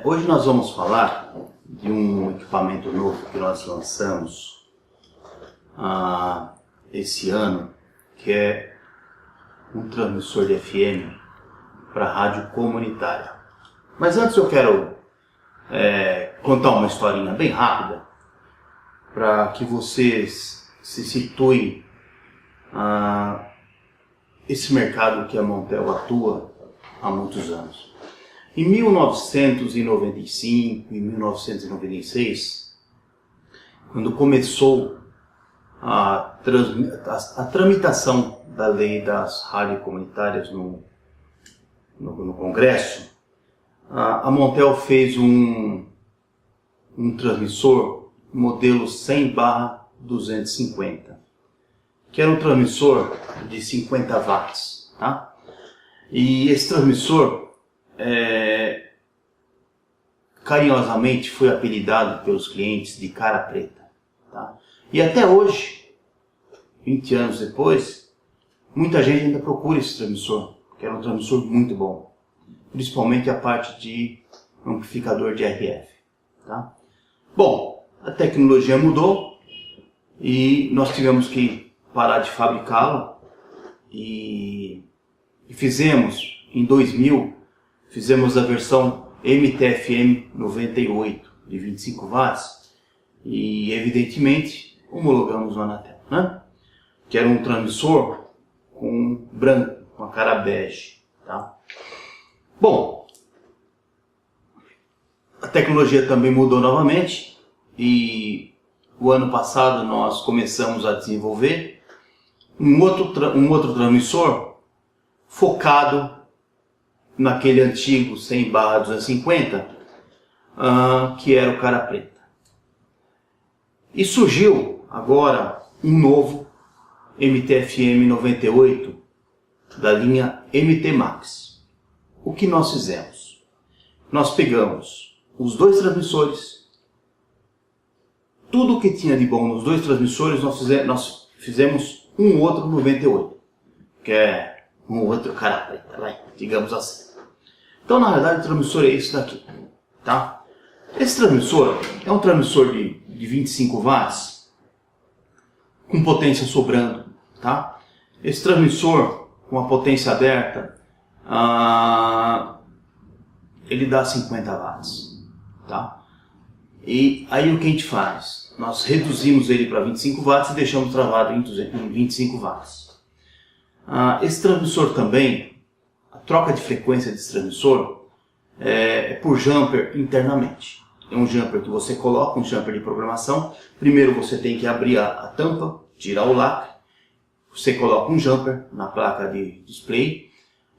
Hoje nós vamos falar de um equipamento novo que nós lançamos esse ano, que é um transmissor de FM para rádio comunitária. Mas antes eu quero contar uma historinha bem rápida para que vocês se situem esse mercado que a Montel atua há muitos anos. Em 1995 e 1996, quando começou a tramitação da lei das rádios comunitárias no Congresso, a Montel fez um transmissor modelo 100/250, que era um transmissor de 50 watts. Tá? E esse transmissor carinhosamente foi apelidado pelos clientes de cara preta. Tá? E até hoje, 20 anos depois, muita gente ainda procura esse transmissor, que era um transmissor muito bom, principalmente a parte de amplificador de RF. Tá? Bom, a tecnologia mudou e nós tivemos que parar de fabricá-lo e fizemos, em 2000, fizemos a versão MT-FM 98 de 25 watts e, evidentemente, homologamos o Anatel, né? Que era um transmissor com branco, com a cara bege. Tá? Bom, a tecnologia também mudou novamente e o ano passado nós começamos a desenvolver um outro transmissor focado naquele antigo 100/250, que era o cara preta. E surgiu agora um novo MT-FM 98 da linha MT Max. O que nós fizemos? Nós pegamos os dois transmissores, tudo o que tinha de bom nos dois transmissores, nós fizemos um outro 98, que é um outro cara preta, digamos assim. Então, na verdade, o transmissor é esse daqui. Tá? Esse transmissor é um transmissor de 25 watts com potência sobrando. Tá? Esse transmissor com a potência aberta, ele dá 50 watts. Tá? E aí o que a gente faz? Nós reduzimos ele para 25 watts e deixamos travado em 25 watts. Esse transmissor também, a troca de frequência desse transmissor é por jumper internamente. É um jumper que você coloca, um jumper de programação. Primeiro você tem que abrir a tampa, tirar o lacre. Você coloca um jumper na placa de display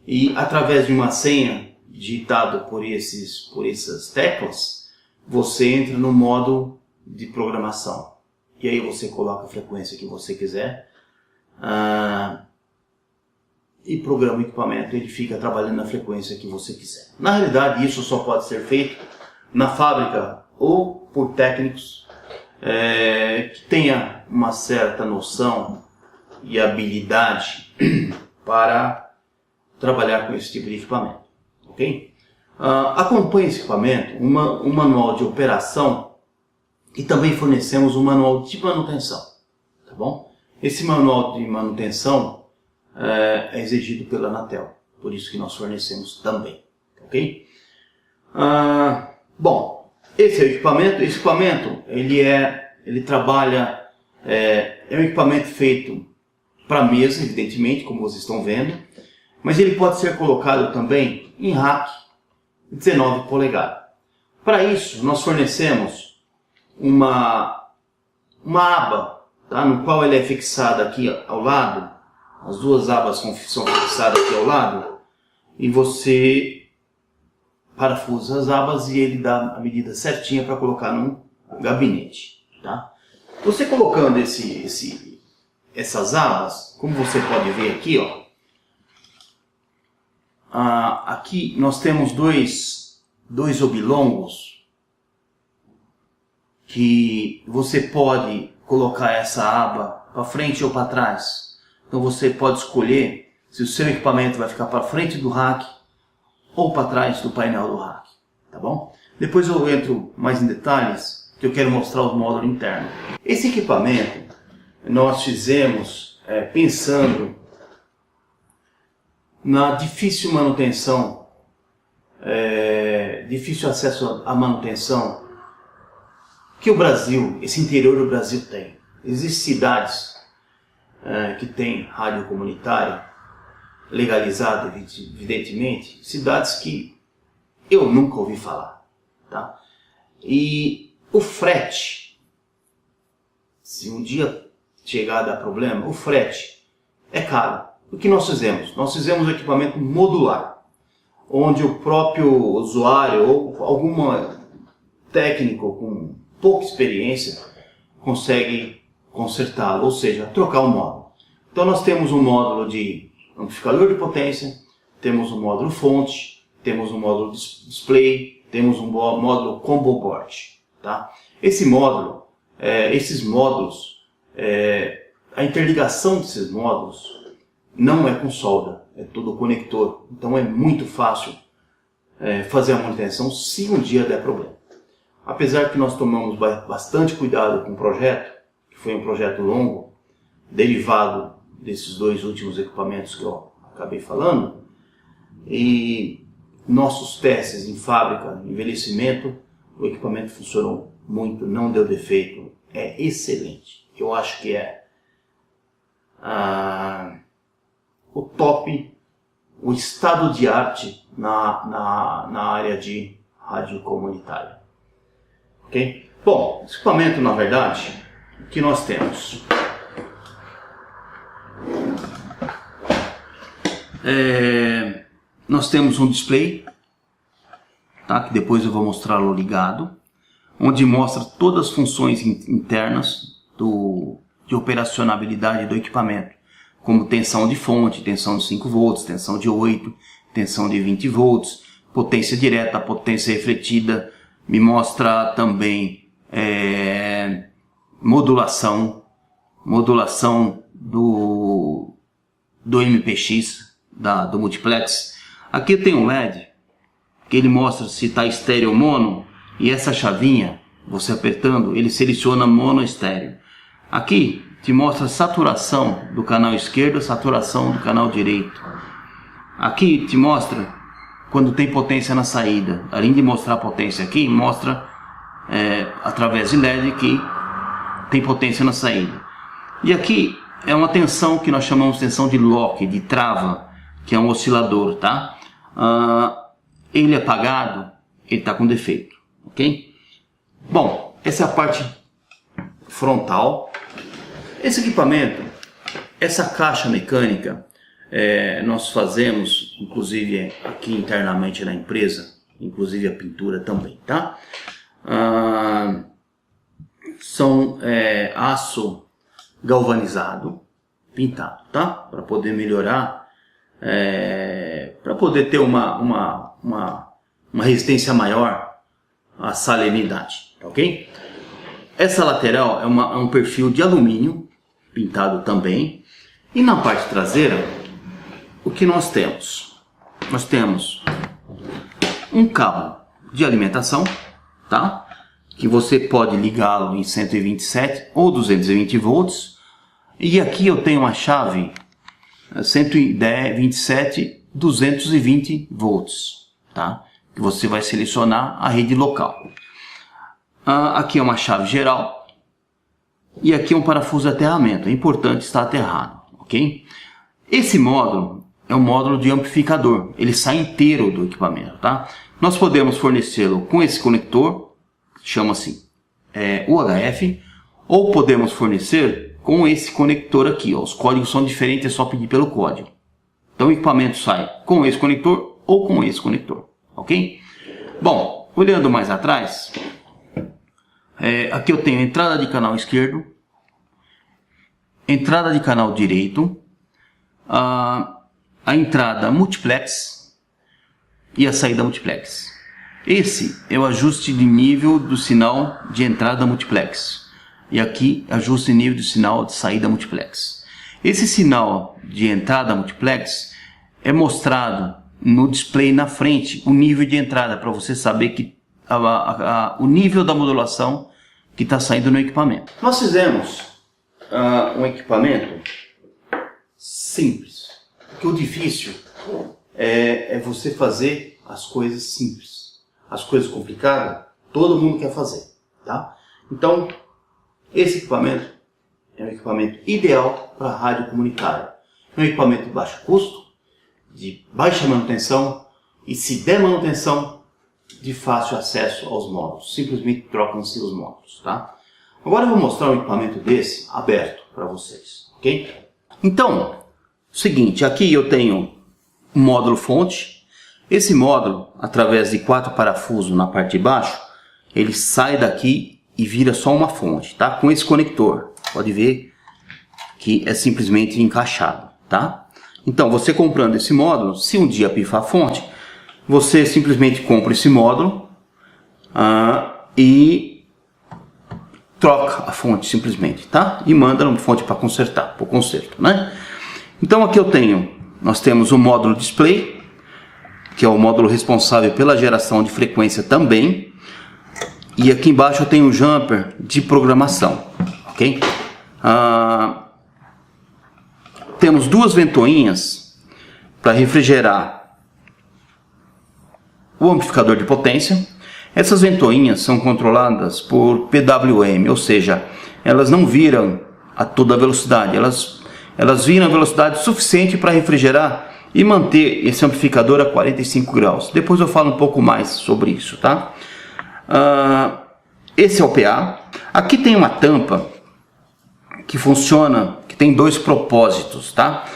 e, através de uma senha digitada por essas teclas, você entra no modo de programação. E aí você coloca a frequência que você quiser. E programa o equipamento, ele fica trabalhando na frequência que você quiser. Na realidade, isso só pode ser feito na fábrica ou por técnicos que tenha uma certa noção e habilidade para trabalhar com esse tipo de equipamento. Ok? Acompanhe esse equipamento, um manual de operação e também fornecemos um manual de manutenção. Tá bom? Esse manual de manutenção é exigido pela Anatel, por isso que nós fornecemos também, ok? Bom, esse é o equipamento. Esse equipamento ele trabalha, é um equipamento feito para mesa, evidentemente, como vocês estão vendo, mas ele pode ser colocado também em rack 19 polegadas. Para isso, nós fornecemos uma aba, tá? No qual ele é fixado aqui ao lado. As duas abas são fixadas aqui ao lado e você parafusa as abas e ele dá a medida certinha para colocar num gabinete. Tá? Você colocando essas abas, como você pode ver aqui, ó, aqui nós temos dois oblongos que você pode colocar essa aba para frente ou para trás. Então você pode escolher se o seu equipamento vai ficar para frente do rack ou para trás do painel do rack, tá bom? Depois eu entro mais em detalhes, que eu quero mostrar os módulos internos. Esse equipamento nós fizemos pensando na difícil manutenção, difícil acesso à manutenção que o Brasil, esse interior do Brasil tem. Existem cidades que têm rádio comunitária legalizada, evidentemente, cidades que eu nunca ouvi falar, tá? E o frete, se um dia chegar a dar problema, o frete é caro. O que nós fizemos? Nós fizemos um equipamento modular, onde o próprio usuário ou algum técnico com pouca experiência consegue consertá-lo, ou seja, trocar o módulo. Então nós temos um módulo de amplificador de potência, temos um módulo fonte, temos um módulo display, temos um módulo combo board, tá? Esse módulo, esses módulos, a interligação desses módulos não é com solda, é tudo conector, então é muito fácil fazer a manutenção se um dia der problema. Apesar que nós tomamos bastante cuidado com o projeto, que foi um projeto longo, derivado desses dois últimos equipamentos que eu acabei falando, e nossos testes em fábrica, envelhecimento, o equipamento funcionou muito, não deu defeito, é excelente. Eu acho que é o top, o estado de arte na área de rádio comunitária. Ok? Bom, esse equipamento, na verdade, o que nós temos? Nós temos um display, tá? Que depois eu vou mostrá-lo ligado, onde mostra todas as funções internas de operacionalidade do equipamento, como tensão de fonte, tensão de 5 volts, tensão de 8, tensão de 20 volts, potência direta, potência refletida, me mostra também modulação do MPX, do multiplex. Aqui tem um LED que ele mostra se está estéreo ou mono, e essa chavinha, você apertando, ele seleciona mono estéreo. Aqui te mostra a saturação do canal esquerdo, saturação do canal direito. Aqui te mostra quando tem potência na saída. Além de mostrar a potência aqui, mostra através de LED que tem potência na saída. E aqui é uma tensão que nós chamamos de tensão de lock, de trava, que é um oscilador, tá? Ele é apagado, ele está com defeito, ok? Bom, essa é a parte frontal. Esse equipamento, essa caixa mecânica, nós fazemos, inclusive aqui internamente na empresa, inclusive a pintura também, tá? São aço galvanizado, pintado, tá? Para poder melhorar, para poder ter uma resistência maior à salinidade, ok? Essa lateral é um perfil de alumínio, pintado também. E na parte traseira, o que nós temos? Nós temos um cabo de alimentação, tá? Que você pode ligá-lo em 127 ou 220 volts. E aqui eu tenho uma chave 127 220 volts, tá? Que você vai selecionar a rede local. Aqui é uma chave geral e aqui é um parafuso de aterramento. É importante estar aterrado, ok? Esse módulo é um módulo de amplificador. Ele sai inteiro do equipamento, tá? Nós podemos fornecê-lo com esse conector, chama-se UHF, ou podemos fornecer com esse conector aqui. Ó. Os códigos são diferentes, é só pedir pelo código. Então o equipamento sai com esse conector ou com esse conector, ok? Bom, olhando mais atrás, aqui eu tenho a entrada de canal esquerdo, entrada de canal direito, a entrada multiplex e a saída multiplex. Esse é o ajuste de nível do sinal de entrada multiplex. E aqui ajuste de nível do sinal de saída multiplex. Esse sinal de entrada multiplex é mostrado no display na frente, o nível de entrada, para você saber que o nível da modulação que está saindo no equipamento. Nós fizemos um equipamento simples, porque o difícil é você fazer as coisas simples. As coisas complicadas, todo mundo quer fazer, tá? Então, esse equipamento é um equipamento ideal para rádio comunitária. É um equipamento de baixo custo, de baixa manutenção e, se der manutenção, de fácil acesso aos módulos. Simplesmente trocam-se os módulos, tá? Agora eu vou mostrar um equipamento desse aberto para vocês, ok? Então, seguinte, aqui eu tenho um módulo fonte. Esse módulo, através de 4 parafusos na parte de baixo, ele sai daqui e vira só uma fonte, tá? Com esse conector, pode ver que é simplesmente encaixado, tá? Então, você comprando esse módulo, se um dia pifar a fonte, você simplesmente compra esse módulo e troca a fonte simplesmente, tá? E manda uma fonte para consertar, para o conserto, né? Então aqui nós temos o módulo display, que é o módulo responsável pela geração de frequência também. E aqui embaixo eu tenho o jumper de programação, ok? Temos duas ventoinhas para refrigerar o amplificador de potência. Essas ventoinhas são controladas por PWM, ou seja, elas não viram a toda velocidade, elas viram a velocidade suficiente para refrigerar e manter esse amplificador a 45 graus. Depois eu falo um pouco mais sobre isso, tá? Esse é o PA. Aqui tem uma tampa que funciona, que tem dois propósitos, tá?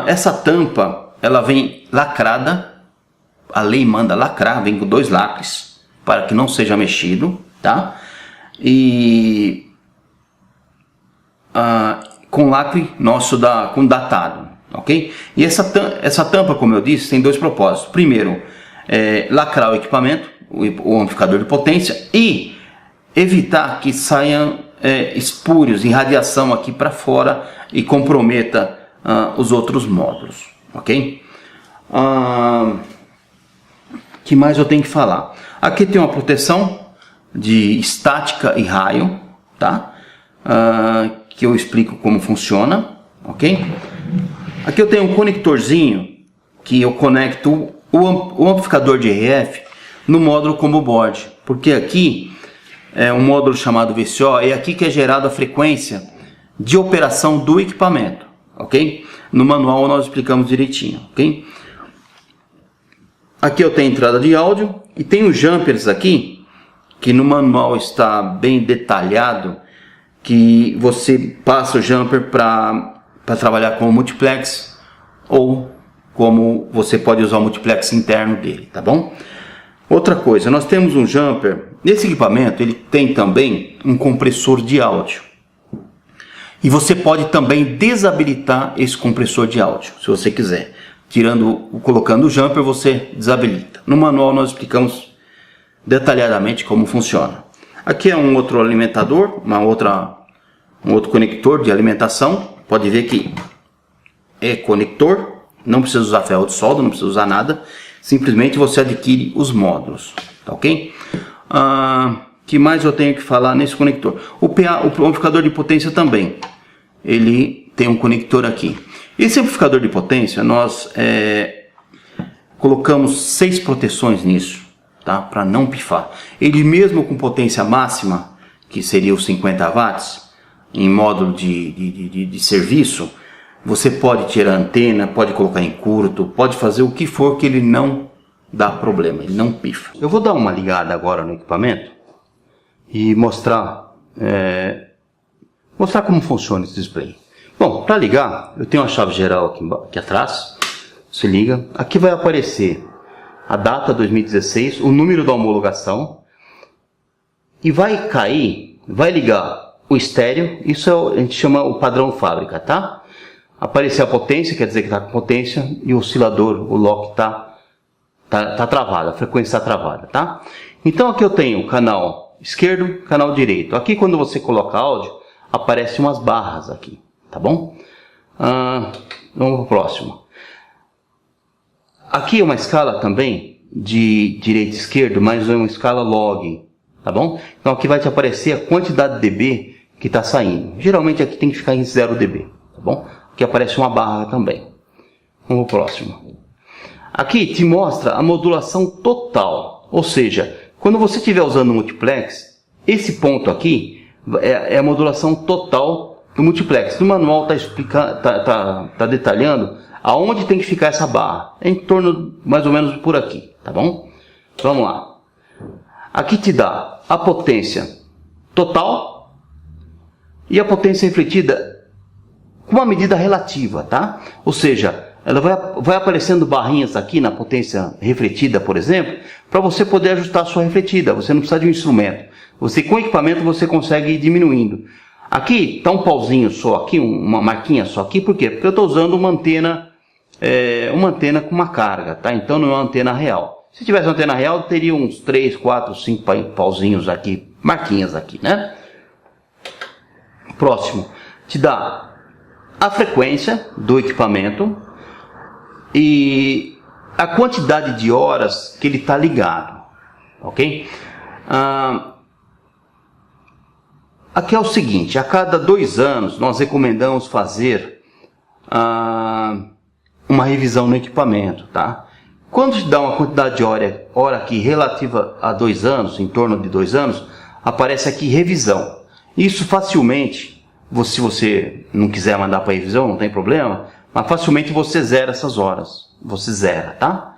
Essa tampa, ela vem lacrada, a lei manda lacrar, vem com 2 lacres, para que não seja mexido, tá? E com lacre nosso com datado, ok? E essa tampa, como eu disse, tem 2 propósitos. Primeiro, lacrar o equipamento, o amplificador de potência, e evitar que saiam espúrios e radiação aqui para fora e comprometa os outros módulos, ok? Que mais eu tenho que falar? Aqui tem uma proteção de estática e raio, tá? Que eu explico como funciona, ok? Aqui eu tenho um conectorzinho que eu conecto o amplificador de RF no módulo combo board, porque aqui é um módulo chamado VCO, é aqui que é gerada a frequência de operação do equipamento, ok? No manual nós explicamos direitinho, ok? Aqui eu tenho entrada de áudio e tenho jumpers aqui, que no manual está bem detalhado, que você passa o jumper para trabalhar com o multiplex, ou como você pode usar o multiplex interno dele, tá bom? Outra coisa, nós temos um jumper, nesse equipamento ele tem também um compressor de áudio. E você pode também desabilitar esse compressor de áudio, se você quiser. Colocando o jumper, você desabilita. No manual nós explicamos detalhadamente como funciona. Aqui é um outro alimentador, um outro conector de alimentação. Pode ver que é conector, não precisa usar ferro de solda, não precisa usar nada. Simplesmente você adquire os módulos, tá ok? Que mais eu tenho que falar nesse conector? O amplificador de potência também, ele tem um conector aqui. Esse amplificador de potência, nós colocamos 6 proteções nisso, tá? Para não pifar. Ele mesmo com potência máxima, que seria os 50 watts, em módulo de serviço, você pode tirar a antena, pode colocar em curto, pode fazer o que for que ele não dá problema, ele não pifa. Eu vou dar uma ligada agora no equipamento e mostrar como funciona esse display. Bom, para ligar, eu tenho uma chave geral aqui atrás. Se liga, aqui vai aparecer a data 2016, o número da homologação, e vai ligar o estéreo. Isso a gente chama o padrão fábrica, tá? Aparecer a potência, quer dizer que está com potência, e o oscilador, o lock tá travado, a frequência está travada, tá? Então aqui eu tenho o canal esquerdo, canal direito. Aqui quando você coloca áudio, aparecem umas barras aqui, tá bom? Vamos para o próximo. Aqui é uma escala também de direita e esquerda, mas é uma escala log, tá bom? Então aqui vai te aparecer a quantidade de dB que está saindo. Geralmente aqui tem que ficar em 0 dB, tá bom? Aqui aparece uma barra também. Vamos pro próximo. Aqui te mostra a modulação total, ou seja, quando você estiver usando o multiplex, esse ponto aqui é a modulação total do multiplex. No manual tá detalhando aonde tem que ficar essa barra, em torno mais ou menos por aqui, tá bom? Vamos lá. Aqui te dá a potência total e a potência refletida com uma medida relativa, tá? Ou seja, ela vai aparecendo barrinhas aqui na potência refletida, por exemplo, para você poder ajustar a sua refletida. Você não precisa de um instrumento. Você, com o equipamento, você consegue ir diminuindo. Aqui está um pauzinho só aqui, uma marquinha só aqui. Por quê? Porque eu estou usando uma antena com uma carga, tá? Então não é uma antena real. Se tivesse uma antena real, teria uns 3, 4, 5 pauzinhos aqui, marquinhas aqui, né? Próximo. Te dá a frequência do equipamento e a quantidade de horas que ele está ligado, ok? Aqui é o seguinte, a cada 2 anos nós recomendamos fazer uma revisão no equipamento, tá? Quando te dá uma quantidade de hora aqui relativa a 2 anos, em torno de 2 anos, aparece aqui revisão. Isso facilmente, se você não quiser mandar para revisão, não tem problema, mas facilmente você zera essas horas. Você zera, tá?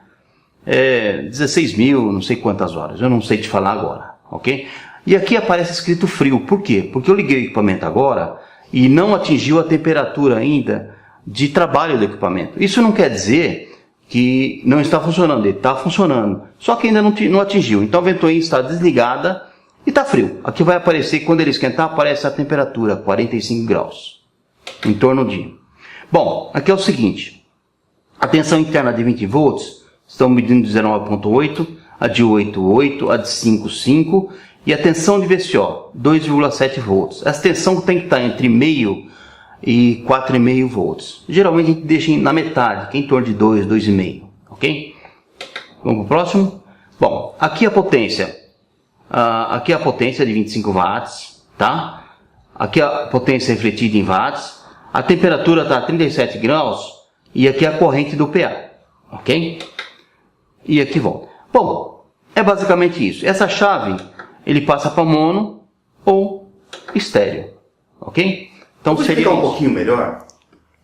16 mil, não sei quantas horas, eu não sei te falar agora, ok? E aqui aparece escrito frio, por quê? Porque eu liguei o equipamento agora e não atingiu a temperatura ainda de trabalho do equipamento. Isso não quer dizer que não está funcionando, ele está funcionando, só que ainda não atingiu. Então a ventoinha está desligada e está frio. Aqui vai aparecer, quando ele esquentar, aparece a temperatura, 45 graus, em torno de... Bom, aqui é o seguinte, a tensão interna de 20 volts, estamos medindo de 19.8, a de 8,8, a de 5,5 e a tensão de VCO, 2,7 volts. Essa tensão tem que estar entre meio e 4,5 volts. Geralmente a gente deixa na metade, que é em torno de 2, 2,5, ok? Vamos para o próximo? Bom, aqui a potência. Aqui a potência de 25 watts, tá? Aqui a potência refletida em watts. A temperatura está a 37 graus e aqui a corrente do PA, ok? E aqui volta. Bom, é basicamente isso. Essa chave, ele passa para mono ou estéreo, ok? Então vou seria explicar um pouquinho melhor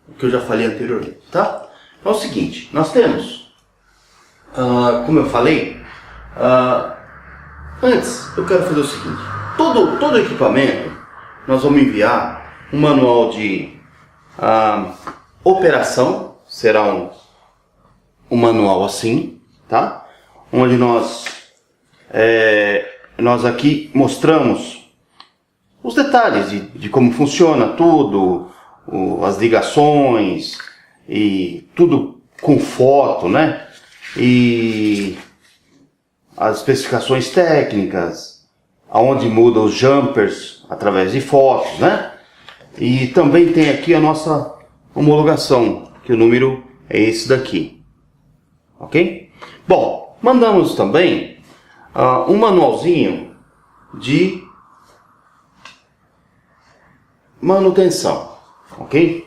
o que eu já falei anteriormente, tá? Então é o seguinte, nós temos, como eu falei, antes eu quero fazer o seguinte, todo equipamento nós vamos enviar um manual de operação, será um manual assim, tá? Onde nós aqui mostramos os detalhes de como funciona tudo, as ligações e tudo com foto, né? E as especificações técnicas, aonde muda os jumpers através de fotos, né? E também tem aqui a nossa homologação, que o número é esse daqui, ok? Bom, mandamos também um manualzinho de manutenção, ok?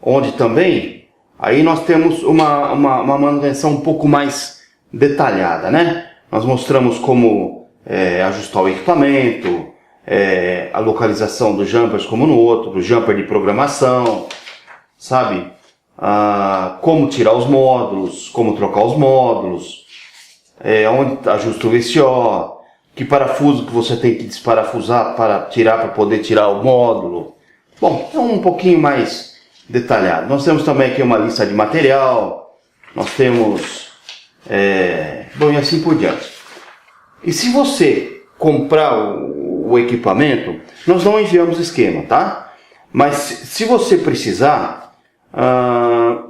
Onde também, aí nós temos uma manutenção um pouco mais detalhada, né? Nós mostramos como ajustar o equipamento, a localização dos jumpers como no outro, o jumper de programação, sabe? Como tirar os módulos, como trocar os módulos, onde ajusta o VCO, que parafuso que você tem que desparafusar para poder tirar o módulo. Bom, é um pouquinho mais detalhado. Nós temos também aqui uma lista de material, nós temos, bom, e assim por diante. E se você comprar o equipamento, nós não enviamos esquema, tá? Mas se você precisar,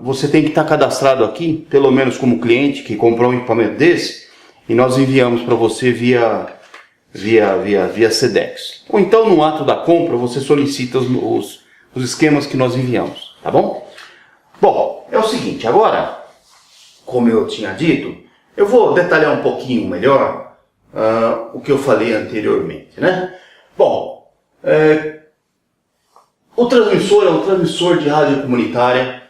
você tem que estar cadastrado aqui, pelo menos como cliente que comprou um equipamento desse, e nós enviamos para você via Sedex. Ou então no ato da compra você solicita os esquemas que nós enviamos, tá bom? Bom, é o seguinte, agora, como eu tinha dito, Eu vou detalhar um pouquinho melhor o que eu falei anteriormente, né? Bom, o transmissor é um transmissor de rádio comunitária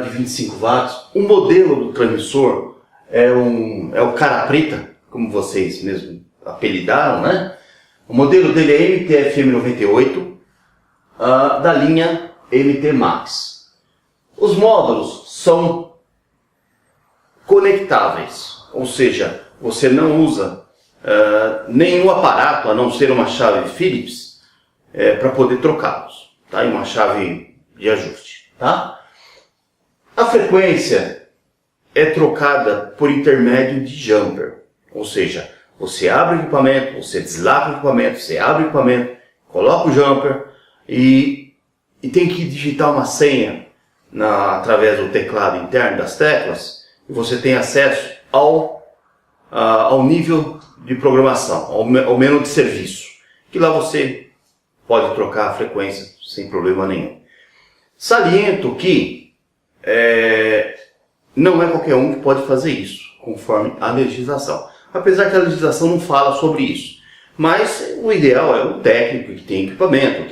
de 25 watts. O modelo do transmissor é o cara preta, como vocês mesmo apelidaram, né? O modelo dele é MT-FM98 da linha MT Max. Os módulos são conectáveis, ou seja, você não usa nenhum aparato a não ser uma chave Phillips para poder trocá-los, tá? E uma chave de ajuste, tá? A frequência é trocada por intermédio de jumper, ou seja, você abre o equipamento, você deslaga o equipamento, você abre o equipamento, coloca o jumper e tem que digitar uma senha através do teclado interno das teclas, e você tem acesso ao nível de programação, ao menu de serviço, que lá você pode trocar a frequência sem problema nenhum. Saliento que não é qualquer um que pode fazer isso, conforme a legislação. Apesar que a legislação não fala sobre isso. Mas o ideal é o técnico que tem equipamento,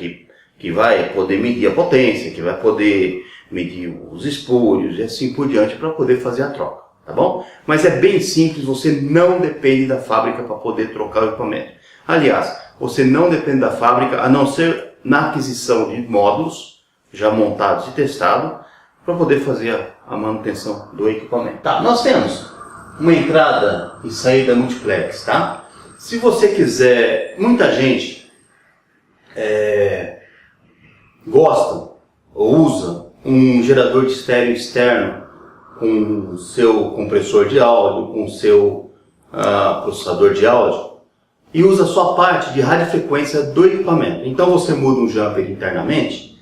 que vai poder medir a potência, que vai poder medir os espúrios e assim por diante para poder fazer a troca, tá bom? Mas é bem simples, você não depende da fábrica para poder trocar o equipamento. Aliás, você não depende da fábrica a não ser na aquisição de módulos já montados e testados para poder fazer a manutenção do equipamento. Tá, nós temos uma entrada e saída multiplex, tá? Se você quiser, muita gente gosta ou usa um gerador de estéreo externo com o seu compressor de áudio, com o seu processador de áudio e usa só a parte de radiofrequência do equipamento. Então você muda um jumper internamente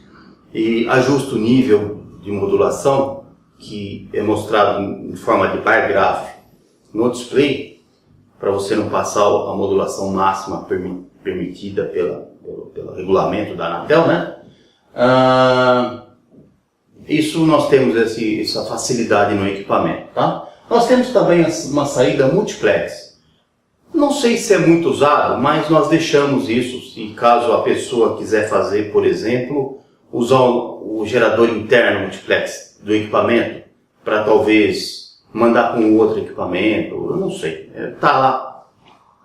e ajusta o nível de modulação que é mostrado em forma de bar gráfico no display, para você não passar a modulação máxima permitida pelo regulamento da Anatel, né? Isso nós temos essa facilidade no equipamento, tá? Nós temos também uma saída multiplex. Não sei se é muito usado, mas nós deixamos isso, se caso a pessoa quiser fazer, por exemplo, usar o gerador interno multiplex do equipamento para talvez mandar com outro equipamento, eu não sei, tá lá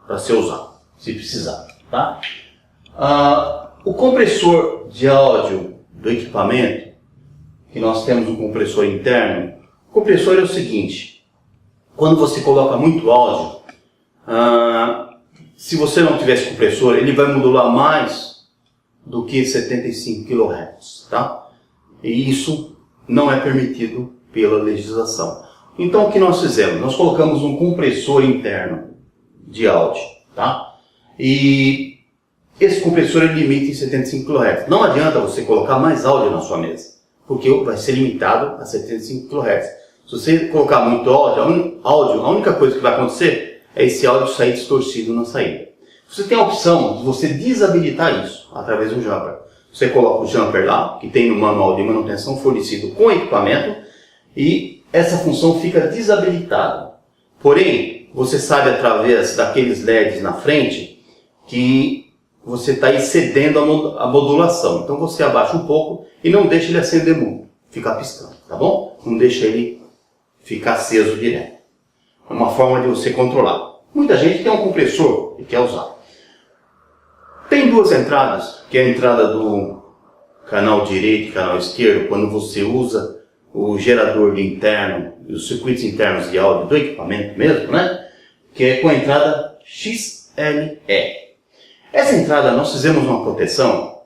para ser usado, se precisar, tá? O compressor de áudio do equipamento, que nós temos um compressor interno, o compressor é o seguinte, quando você coloca muito áudio, se você não tiver esse compressor, ele vai modular mais do que 75 kHz, tá? E isso não é permitido pela legislação. Então o que nós fizemos? Nós colocamos um compressor interno de áudio, tá? E esse compressor é limita em 75 kHz. Não adianta você colocar mais áudio na sua mesa, porque vai ser limitado a 75 kHz. Se você colocar muito áudio, a única coisa que vai acontecer é esse áudio sair distorcido na saída. Você tem a opção de você desabilitar isso através do jumper. Você coloca o jumper lá, que tem no manual de manutenção fornecido com equipamento, e essa função fica desabilitada. Porém, você sabe através daqueles LEDs na frente que você está excedendo a modulação. Então você abaixa um pouco e não deixa ele acender muito, ficar piscando, tá bom? Não deixa ele ficar aceso direto. É uma forma de você controlar. Muita gente tem um compressor e quer usar. Tem duas entradas, que é a entrada do canal direito e canal esquerdo, quando você usa o gerador de interno e os circuitos internos de áudio do equipamento mesmo, né? Que é com a entrada XLE. Essa entrada nós fizemos uma proteção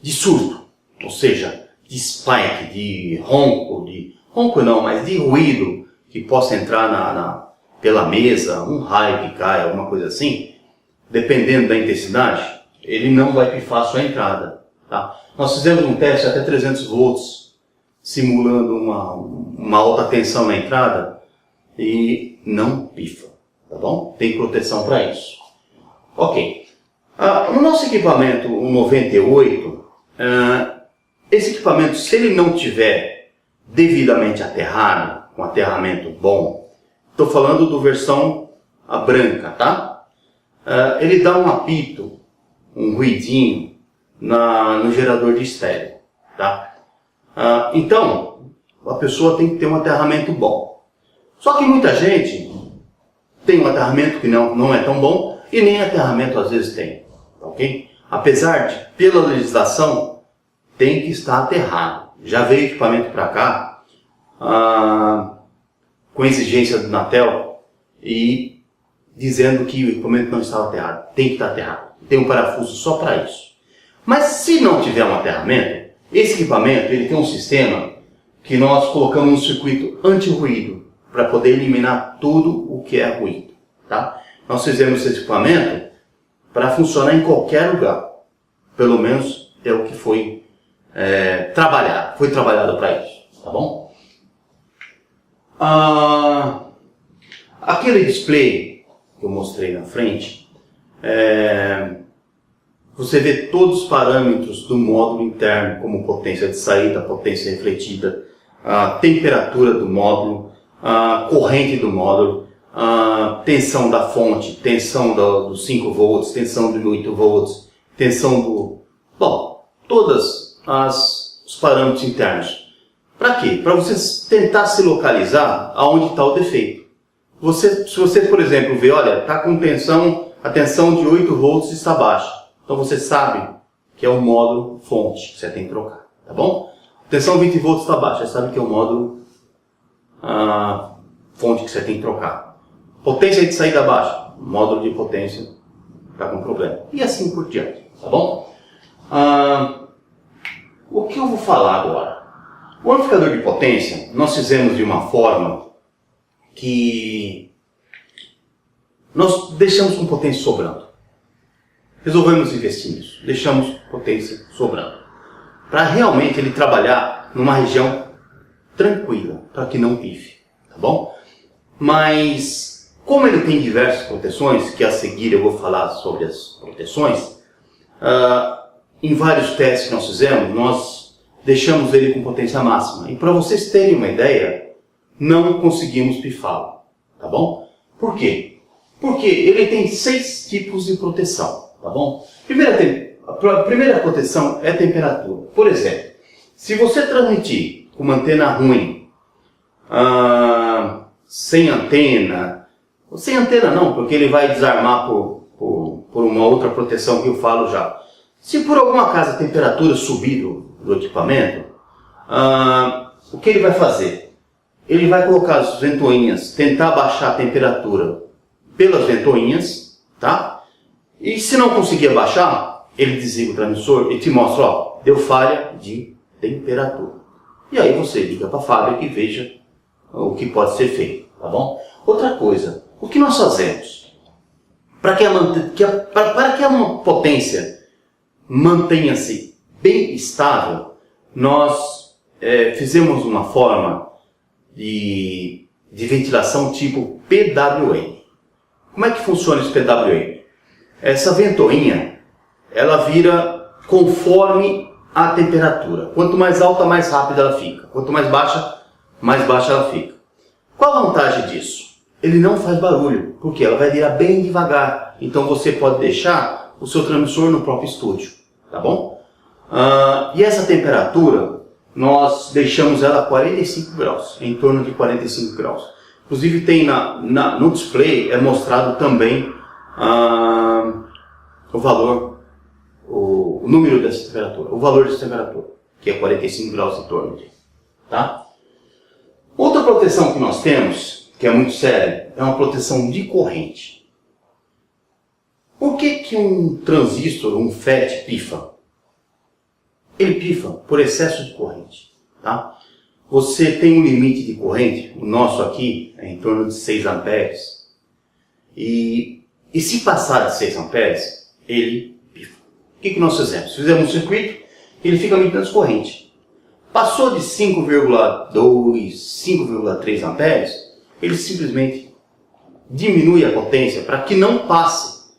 de surto, ou seja, de spike, de ronco não, mas de ruído que possa entrar pela mesa, um raio que cai, alguma coisa assim, dependendo da intensidade, ele não vai pifar a sua entrada, tá? Nós fizemos um teste até 300 volts, simulando uma alta tensão na entrada e não pifa, tá bom? Tem proteção para isso. Ok. No nosso equipamento, o 98, esse equipamento, se ele não tiver devidamente aterrado, com aterramento bom, estou falando do versão branca, tá? Ele dá um apito, um ruidinho no gerador de estéreo, tá? Então, a pessoa tem que ter um aterramento bom. Só que muita gente tem um aterramento que não é tão bom e nem aterramento às vezes tem, ok? Apesar de, pela legislação, tem que estar aterrado. Já veio equipamento para cá com exigência do Anatel e dizendo que o equipamento não estava aterrado. Tem que estar aterrado. Tem um parafuso só para isso. Mas se não tiver um aterramento, esse equipamento ele tem um sistema que nós colocamos um circuito anti-ruído para poder eliminar tudo o que é ruído, tá? Nós fizemos esse equipamento para funcionar em qualquer lugar. Pelo menos é o que foi trabalhado. Foi trabalhado para isso, tá bom? Aquele display que eu mostrei na frente, você vê todos os parâmetros do módulo interno, como potência de saída, potência refletida, a temperatura do módulo, a corrente do módulo, a tensão da fonte, tensão dos 5 volts, tensão de 8 volts, tensão do... Bom, todos os parâmetros internos. Para quê? Para você tentar se localizar aonde está o defeito. Se você, por exemplo, vê, olha, está com a tensão de 8 volts está baixa. Então você sabe que é o módulo fonte que você tem que trocar, tá bom? Tensão 20 volts está baixa, você sabe que é o módulo fonte que você tem que trocar. Potência de saída baixa, módulo de potência está com problema. E assim por diante, tá bom? O que eu vou falar agora? O amplificador de potência nós fizemos de uma forma que nós deixamos com potência sobrando. Resolvemos investir nisso, deixamos potência sobrando. Para realmente ele trabalhar numa região tranquila, para que não pife, tá bom? Mas, como ele tem diversas proteções, que a seguir eu vou falar sobre as proteções, em vários testes que nós fizemos, nós deixamos ele com potência máxima. E para vocês terem uma ideia, não conseguimos pifá-lo, tá bom? Por quê? Porque ele tem 6 tipos de proteção. Tá bom? A primeira proteção é a temperatura. Por exemplo, se você transmitir com uma antena ruim, sem antena não, porque ele vai desarmar por uma outra proteção que eu falo já. Se por alguma acaso a temperatura subir do equipamento, o que ele vai fazer? Ele vai colocar as ventoinhas, tentar baixar a temperatura pelas ventoinhas, tá? E se não conseguir abaixar, ele desliga o transmissor e te mostra, ó, deu falha de temperatura. E aí você liga para a fábrica e veja o que pode ser feito, tá bom? Outra coisa, o que nós fazemos? Para que a potência mantenha-se bem estável, nós fizemos uma forma de ventilação tipo PWM. Como é que funciona esse PWM? Essa ventoinha, ela vira conforme a temperatura. Quanto mais alta, mais rápida ela fica. Quanto mais baixa ela fica. Qual a vantagem disso? Ele não faz barulho, porque ela vai virar bem devagar. Então você pode deixar o seu transmissor no próprio estúdio, tá bom? E essa temperatura, nós deixamos ela a 45 graus, em torno de 45 graus. Inclusive tem no display, é mostrado também o valor, o número dessa temperatura, o valor dessa temperatura, que é 45 graus em torno de, tá? Outra proteção que nós temos, que é muito séria, é uma proteção de corrente. Por que um transistor, um FET, pifa? Ele pifa por excesso de corrente, tá? Você tem um limite de corrente, o nosso aqui é em torno de 6 amperes, e se passar de 6 amperes, ele pifa. O que nós fizemos? Fizemos um circuito, ele fica medindo as correntes. Passou de 5,2, 5,3 amperes, ele simplesmente diminui a potência para que não passe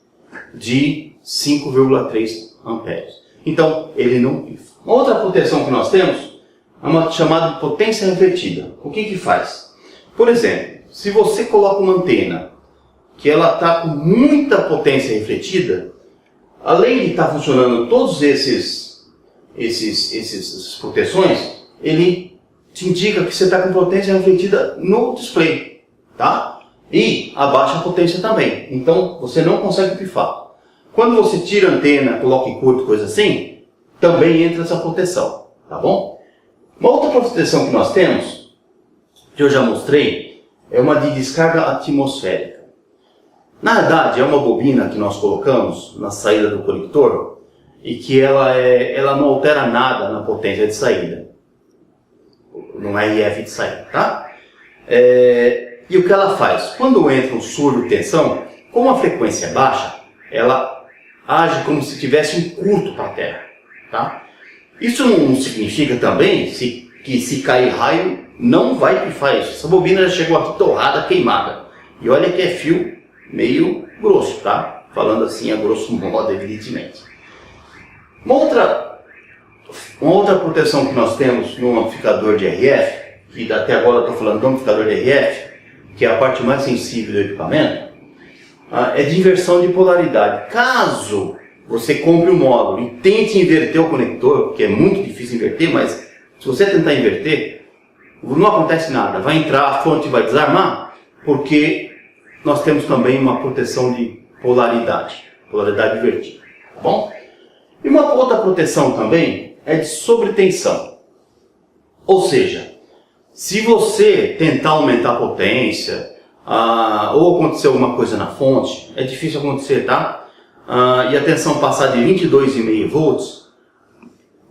de 5,3 amperes. Então, ele não pifa. Uma outra proteção que nós temos é uma chamada de potência refletida. O que faz? Por exemplo, se você coloca uma antena que ela está com muita potência refletida, além de estar funcionando todos essas proteções, ele te indica que você está com potência refletida no display, tá? E abaixa a potência também, então você não consegue pifar. Quando você tira a antena, coloca em curto, coisa assim, também entra essa proteção, tá bom? Uma outra proteção que nós temos, que eu já mostrei, é uma de descarga atmosférica. Na verdade, é uma bobina que nós colocamos na saída do conector e que ela não altera nada na potência de saída, no RF de saída, tá? E o que ela faz? Quando entra um surdo de tensão, como a frequência é baixa, ela age como se tivesse um curto para a Terra, tá? Isso não significa também que se cair raio não vai pifar isso. Essa bobina já chegou aqui torrada, queimada. E olha que é fio meio grosso, tá? Falando assim a grosso modo, evidentemente. Uma outra proteção que nós temos no amplificador de RF, que até agora eu estou falando do amplificador de RF, que é a parte mais sensível do equipamento, é de inversão de polaridade. Caso você compre um módulo e tente inverter o conector, que é muito difícil inverter, mas se você tentar inverter, não acontece nada. Vai entrar, a fonte vai desarmar, porque nós temos também uma proteção de polaridade invertida, tá bom? E uma outra proteção também é de sobretensão. Ou seja, se você tentar aumentar a potência, ou acontecer alguma coisa na fonte, é difícil acontecer, tá? E a tensão passar de 22,5 volts,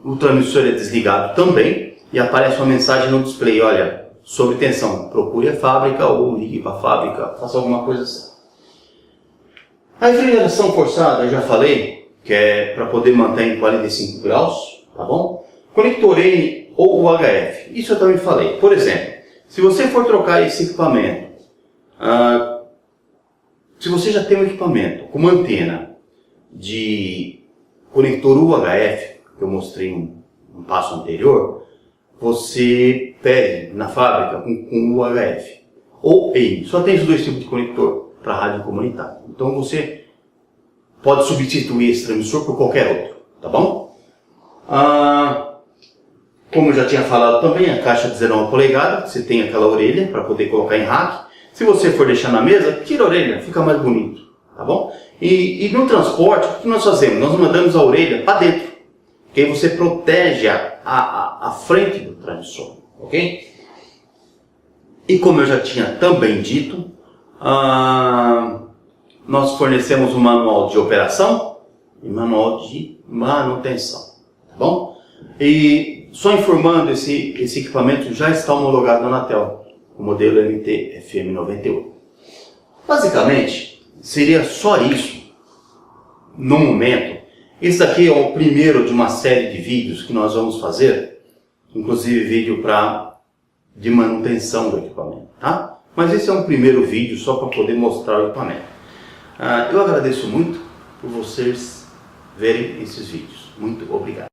o transmissor é desligado também e aparece uma mensagem no display, olha, sobre tensão, procure a fábrica ou ligue para a fábrica, faça alguma coisa assim. A refrigeração forçada, eu já falei, que é para poder manter em 45 graus, tá bom? Conector N ou UHF, isso eu também falei. Por exemplo, se você for trocar esse equipamento, se você já tem um equipamento com uma antena de conector UHF, que eu mostrei um passo anterior, você pede na fábrica com UHF ou EI. Só tem esses dois tipos de conector para rádio comunitária. Então você pode substituir esse transmissor por qualquer outro, tá bom? Como eu já tinha falado também, a caixa de 19 polegadas, você tem aquela orelha para poder colocar em rack. Se você for deixar na mesa, tira a orelha, fica mais bonito, tá bom? E no transporte, o que nós fazemos? Nós mandamos a orelha para dentro, que aí você protege a frente do transmissor, ok? E como eu já tinha também dito, nós fornecemos um manual de operação e manual de manutenção, tá bom? E só informando, esse equipamento já está homologado na Anatel, o modelo MT-FM98. Basicamente, seria só isso no momento. Esse daqui é o primeiro de uma série de vídeos que nós vamos fazer, inclusive vídeo de manutenção do equipamento, tá? Mas esse é um primeiro vídeo só para poder mostrar o equipamento. Eu agradeço muito por vocês verem esses vídeos. Muito obrigado.